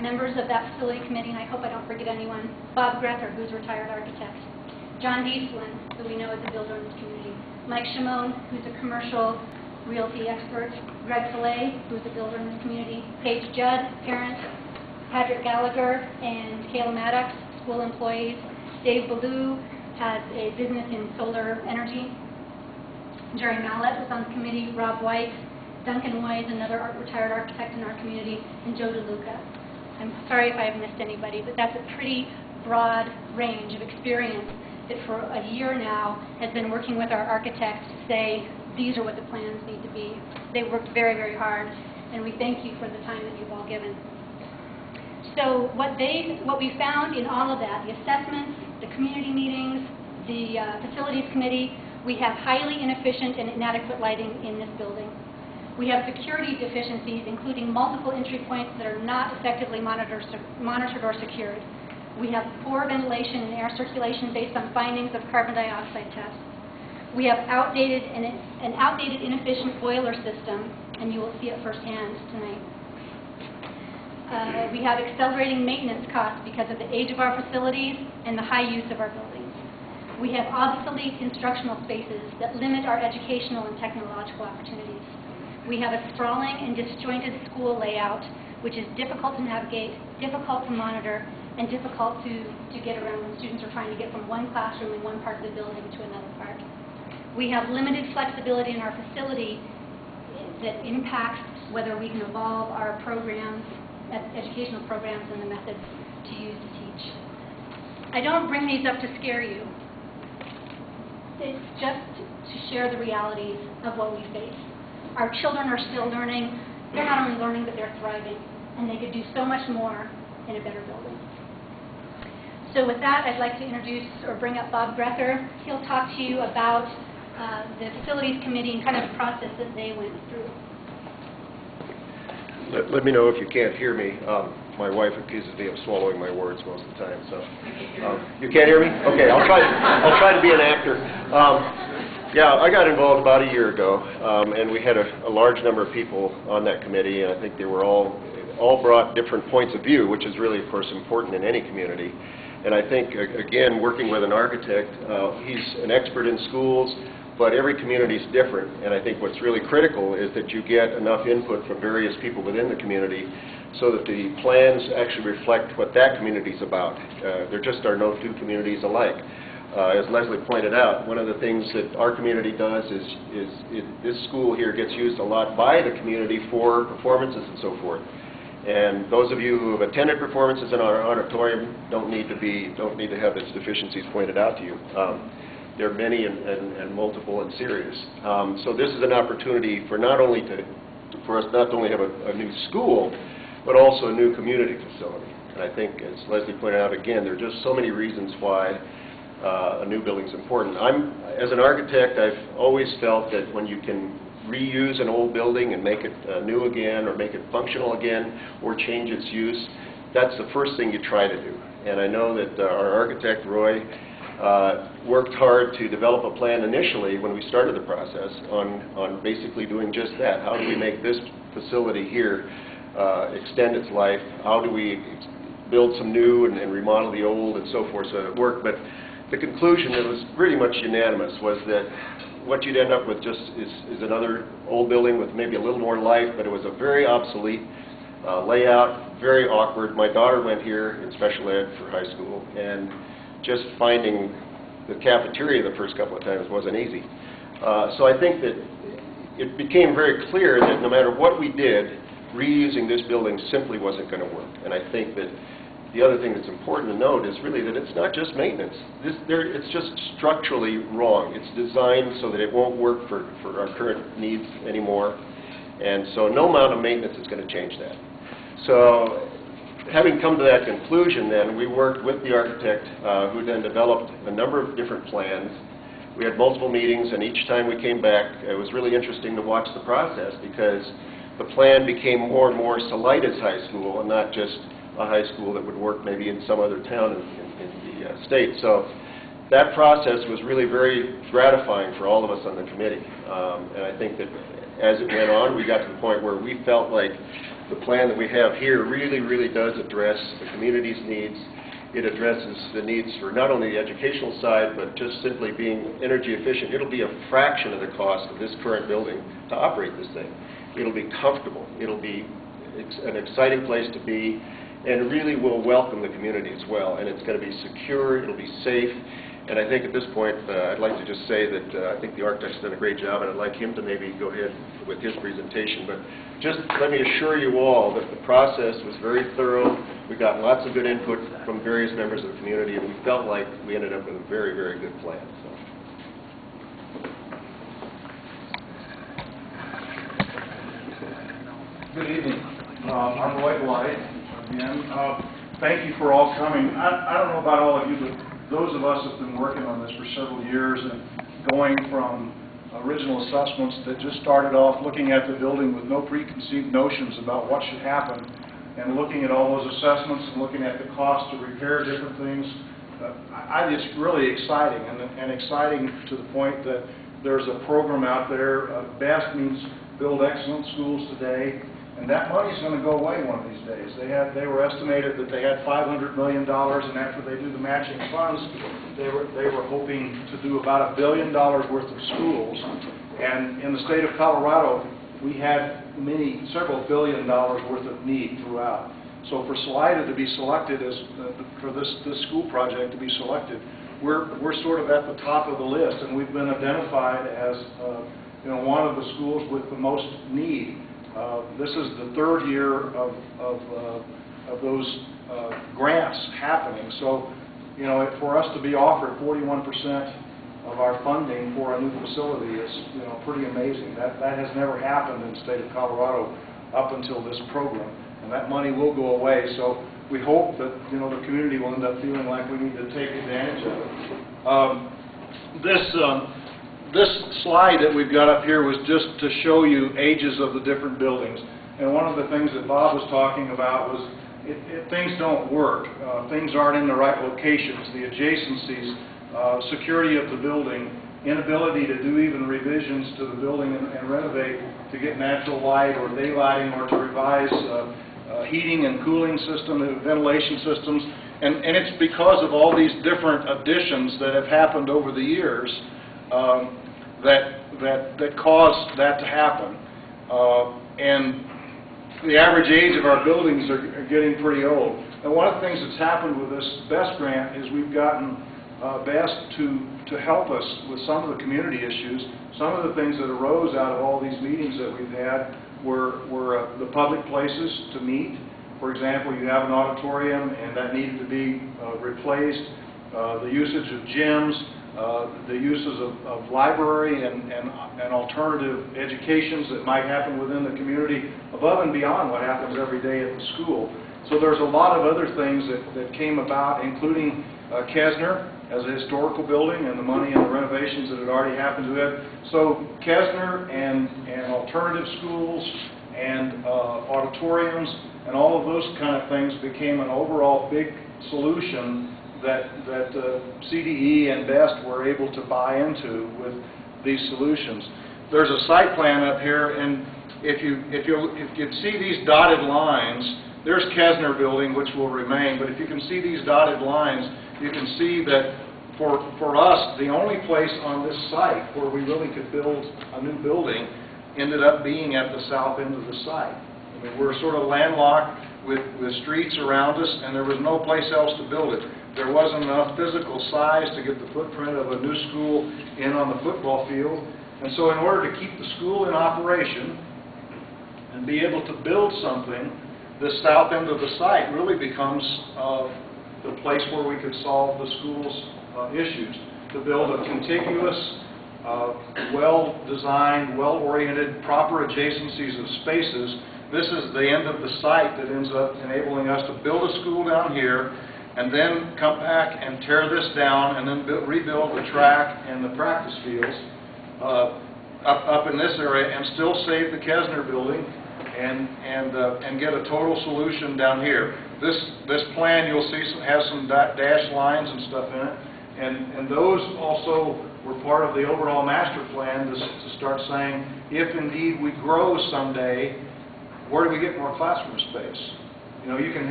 members of that facility committee, and I hope I don't forget anyone. Bob Grether, who's a retired architect. John Dieslin, who we know is a builder in this community. Mike Shimon, who's a commercial realty expert. Greg Fillet, who's a builder in this community. Paige Judd, parent. Patrick Gallagher and Kayla Maddox, school employees. Dave Ballou has a business in solar energy. Jerry Mallett was on the committee. Rob White, Duncan Wise, another retired architect in our community, and Joe DeLuca. I'm sorry if I've missed anybody, but that's a pretty broad range of experience that for a year now has been working with our architects to say, these are what the plans need to be. They worked very, very hard, and we thank you for the time that you've all given. So what we found in all of that, the assessments, the community meetings, the facilities committee, we have highly inefficient and inadequate lighting in this building. We have security deficiencies, including multiple entry points that are not effectively monitored or secured. We have poor ventilation and air circulation based on findings of carbon dioxide tests. We have an outdated, inefficient boiler system, and you will see it firsthand tonight. We have accelerating maintenance costs because of the age of our facilities and the high use of our buildings. We have obsolete instructional spaces that limit our educational and technological opportunities. We have a sprawling and disjointed school layout, which is difficult to navigate, difficult to monitor, and difficult to get around when students are trying to get from one classroom in one part of the building to another part. We have limited flexibility in our facility that impacts whether we can evolve our programs, educational programs, and the methods to use to teach. I don't bring these up to scare you. It's just to share the realities of what we face. Our children are still learning. They're not only learning, but they're thriving, and they could do so much more in a better building. So with that, I'd like to introduce or bring up Bob Grether. He'll talk to you about the facilities committee and kind of the process that they went through. Let me know if you can't hear me. My wife accuses me of swallowing my words most of the time, so you can't hear me? Okay, I'll try to be an actor. Yeah, I got involved about a year ago, and we had a large number of people on that committee, and I think they were all brought different points of view, which is really, of course, important in any community. And I think, again, working with an architect, he's an expert in schools, but every community is different, and I think what's really critical is that you get enough input from various people within the community so that the plans actually reflect what that community is about. There just are no two communities alike. As Leslie pointed out, one of the things that our community does is this school here gets used a lot by the community for performances and so forth. And those of you who have attended performances in our auditorium don't need to have its deficiencies pointed out to you. There are many and multiple and serious. So this is an opportunity for for us not to only have a new school, but also a new community facility. And I think, as Leslie pointed out again, there are just so many reasons why a new building is important. As an architect, I've always felt that when you can reuse an old building and make it new again, or make it functional again, or change its use, that's the first thing you try to do. And I know that our architect, Roy, worked hard to develop a plan initially when we started the process on basically doing just that. How do we make this facility here extend its life? How do we build some new and remodel the old and so forth so it worked? But the conclusion that was pretty much unanimous was that what you'd end up with just is another old building with maybe a little more life, but it was a very obsolete layout, very awkward. My daughter went here in special ed for high school, and just finding the cafeteria the first couple of times wasn't easy. So I think that it became very clear that no matter what we did, reusing this building simply wasn't going to work. And I think that the other thing that's important to note is really that it's not just maintenance. It's just structurally wrong. It's designed so that it won't work for our current needs anymore. And so no amount of maintenance is going to change that. So having come to that conclusion, then, we worked with the architect who then developed a number of different plans. We had multiple meetings, and each time we came back, it was really interesting to watch the process because the plan became more and more Salida High School and not just a high school that would work maybe in some other town in the state. So that process was really very gratifying for all of us on the committee. And I think that as it went on, we got to the point where we felt like the plan that we have here really does address the community's needs. It addresses the needs for not only the educational side, but just simply being energy efficient. It'll be a fraction of the cost of this current building to operate this thing. It'll be comfortable. It'll be an exciting place to be, and really will welcome the community as well. And it's going to be secure. It'll be safe. And I think at this point, I'd like to just say that I think the architect's done a great job, and I'd like him to maybe go ahead with his presentation. But just let me assure you all that the process was very thorough. We got lots of good input from various members of the community, and we felt like we ended up with a very good plan. So. Good evening. I'm Roy Blight again. Thank you for all coming. I don't know about all of you, but those of us that have been working on this for several years and going from original assessments that just started off looking at the building with no preconceived notions about what should happen, and looking at all those assessments and looking at the cost to repair different things, it's really exciting, and exciting to the point that there's a program out there. BEST means Build Excellent Schools Today. And that money's going to go away one of these days. They were estimated that they had $500 million, and after they do the matching funds, they were hoping to do about $1 billion worth of schools. And in the state of Colorado, we had several $1 billion worth of need throughout. So for Salida to be selected as for this school project to be selected, we're sort of at the top of the list, and we've been identified as one of the schools with the most need. This is the third year of those grants happening. So, for us to be offered 41% of our funding for a new facility is, pretty amazing. That has never happened in the state of Colorado up until this program, and that money will go away. So we hope that the community will end up feeling like we need to take advantage of it. This slide that we've got up here was just to show you ages of the different buildings. And one of the things that Bob was talking about was things don't work. Things aren't in the right locations, the adjacencies, security of the building, inability to do even revisions to the building and renovate to get natural light or daylighting or to revise heating and cooling system and ventilation systems. And it's because of all these different additions that have happened over the years that caused that to happen. And the average age of our buildings are getting pretty old. And one of the things that's happened with this BEST grant is we've gotten BEST to help us with some of the community issues. Some of the things that arose out of all these meetings that we've had were the public places to meet. For example, you have an auditorium and that needed to be replaced. The usage of gyms, the uses of library and alternative educations that might happen within the community above and beyond what happens every day at the school. So there's a lot of other things that came about, including Kesner as a historical building and the money and the renovations that had already happened to it. So Kesner and alternative schools and auditoriums and all of those kind of things became an overall big solution that CDE and BEST were able to buy into with these solutions. There's a site plan up here, and if you see these dotted lines, there's Kesner building, which will remain, but if you can see these dotted lines, you can see that for us, the only place on this site where we really could build a new building ended up being at the south end of the site. I mean, we're sort of landlocked with streets around us, and there was no place else to build it. There wasn't enough physical size to get the footprint of a new school in on the football field. And so in order to keep the school in operation and be able to build something, the south end of the site really becomes the place where we could solve the school's issues. To build a contiguous, well-designed, well-oriented, proper adjacencies of spaces. This is the end of the site that ends up enabling us to build a school down here and then come back and tear this down and then rebuild the track and the practice fields up in this area and still save the Kesner building and get a total solution down here. This plan you'll see has some dashed lines and stuff in it, and those also were part of the overall master plan to start saying if indeed we grow someday, Where do we get more classroom space? You know, you can